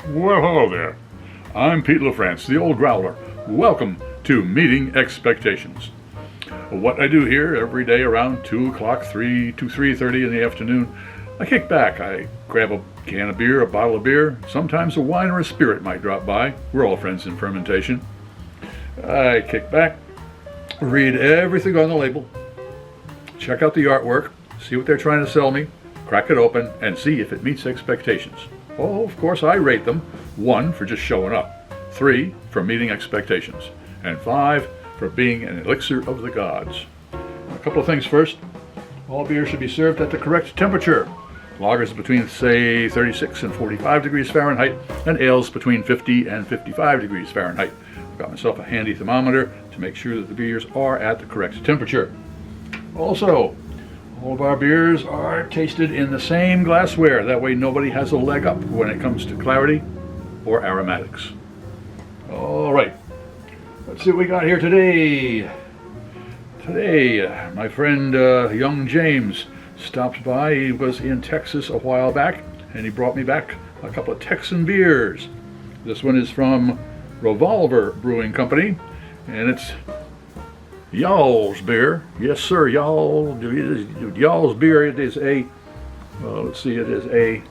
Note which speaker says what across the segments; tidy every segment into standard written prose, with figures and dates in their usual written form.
Speaker 1: Well, hello there. I'm Pete LaFrance, the old Growler. Welcome to Meeting Expectations. What I do here every day around 2 o'clock, 3 to 3:30 in the afternoon, I kick back. I grab a can of beer, a bottle of beer, sometimes a wine or a spirit might drop by. We're all friends in fermentation. I kick back, read everything on the label, check out the artwork, see what they're trying to sell me, crack it open, and see if it meets expectations. Oh, of course, I rate them. 1 for just showing up, 3 for meeting expectations, and 5 for being an elixir of the gods. A couple of things first. All beer should be served at the correct temperature. Lagers between, say, 36 and 45 degrees Fahrenheit, and ales between 50 and 55 degrees Fahrenheit. I've got myself a handy thermometer to make sure that the beers are at the correct temperature. Also, all of our beers are tasted in the same glassware. That way nobody has a leg up when it comes to clarity or aromatics. All right, let's see what we got here today. Today, my friend young James stopped by. He was in Texas a while back, and he brought me back a couple of Texan beers. This one is from Revolver Brewing Company, and it's y'all's beer. Yes, sir, y'all's beer. It is a, let's see, it is a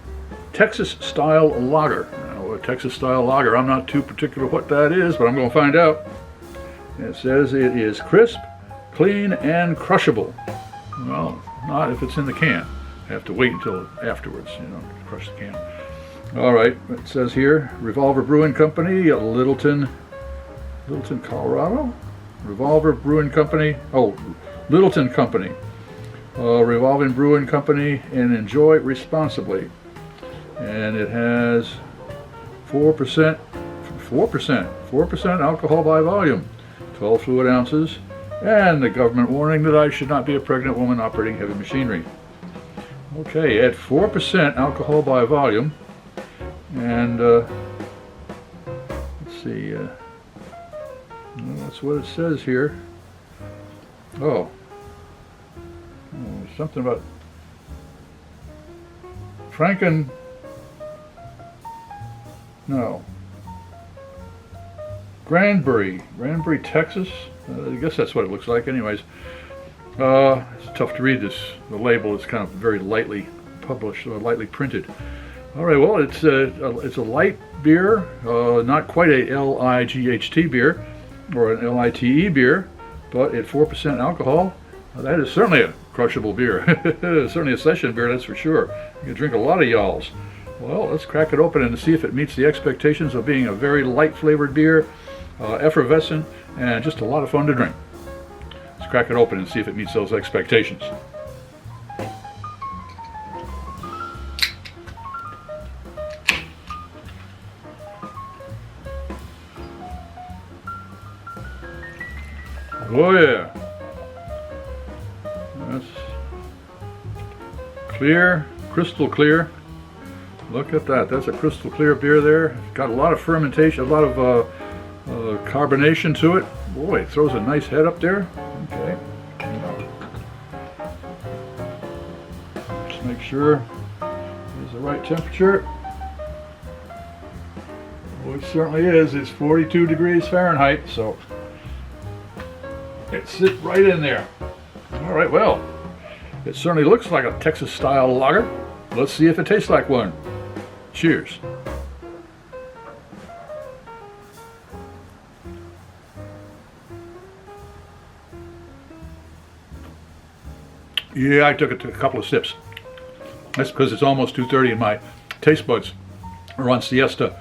Speaker 1: Texas-style lager. Now, a Texas-style lager, I'm not too particular what that is, but I'm going to find out. It says it is crisp, clean, and crushable. Well, not if it's in the can. I have to wait until afterwards, to crush the can. All right, it says here, Revolver Brewing Company, Littleton, Colorado? Revolver Brewing Company, Littleton Company, Revolving Brewing Company, and enjoy responsibly. And it has 4% alcohol by volume, 12 fluid ounces, and the government warning that I should not be a pregnant woman operating heavy machinery. Okay, at 4% alcohol by volume, and let's see. That's what it says here. Something about Granbury, Texas. I guess that's what it looks like. Anyways, it's tough to read this. The label is kind of very lightly published, or lightly printed. All right, well, it's a light beer, not quite a LIGHT beer or an LITE beer, but at 4% alcohol, that is certainly a crushable beer. Certainly a session beer, that's for sure. You can drink a lot of y'alls. Well, let's crack it open and see if it meets the expectations of being a very light flavored beer, effervescent, and just a lot of fun to drink. Let's crack it open and see if it meets those expectations. Oh yeah, that's clear, crystal clear. Look at that, that's a crystal clear beer there. Got a lot of fermentation, a lot of carbonation to it. Boy, it throws a nice head up there. Okay. Just make sure it's the right temperature. Oh, it certainly is. It's 42 degrees Fahrenheit, so it sits right in there. All right, well, it certainly looks like a Texas-style lager. Let's see if it tastes like one. Cheers. Yeah, I took a couple of sips. That's because it's almost 2:30 and my taste buds are on siesta,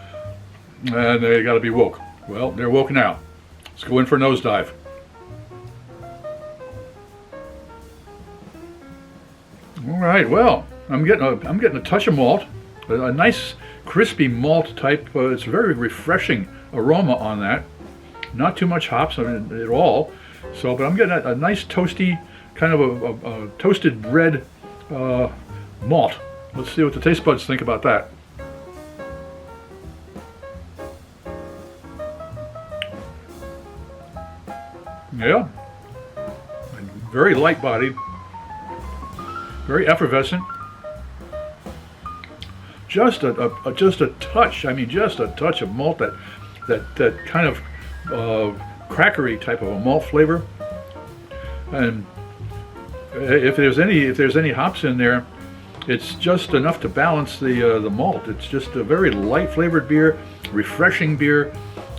Speaker 1: and they got to be woke. Well, they're woke now. Let's go in for a nosedive. All right, well, I'm getting a touch of malt, a nice crispy malt type. It's a very refreshing aroma on that. Not too much hops at all. So, but I'm getting a nice toasty, kind of a toasted bread malt. Let's see what the taste buds think about that. Yeah, very light bodied. Very effervescent. just a touch. I mean, just a touch of malt, that kind of crackery type of a malt flavor. And if there's any hops in there, it's just enough to balance the malt. It's just a very light flavored beer, refreshing beer,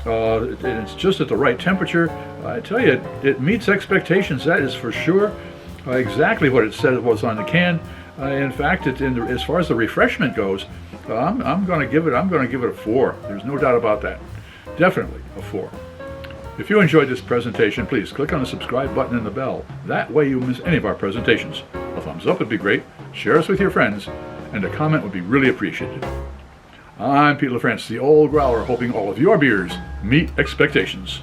Speaker 1: and it's just at the right temperature. I tell you, it meets expectations. That is for sure. Exactly what it said it was on the can. In fact, as far as the refreshment goes, I'm going to give it a 4. There's no doubt about that. Definitely a 4. If you enjoyed this presentation, please click on the subscribe button and the bell. That way you won't miss any of our presentations. A thumbs up would be great. Share us with your friends, and a comment would be really appreciated. I'm Pete LaFrance, the Old Growler, hoping all of your beers meet expectations.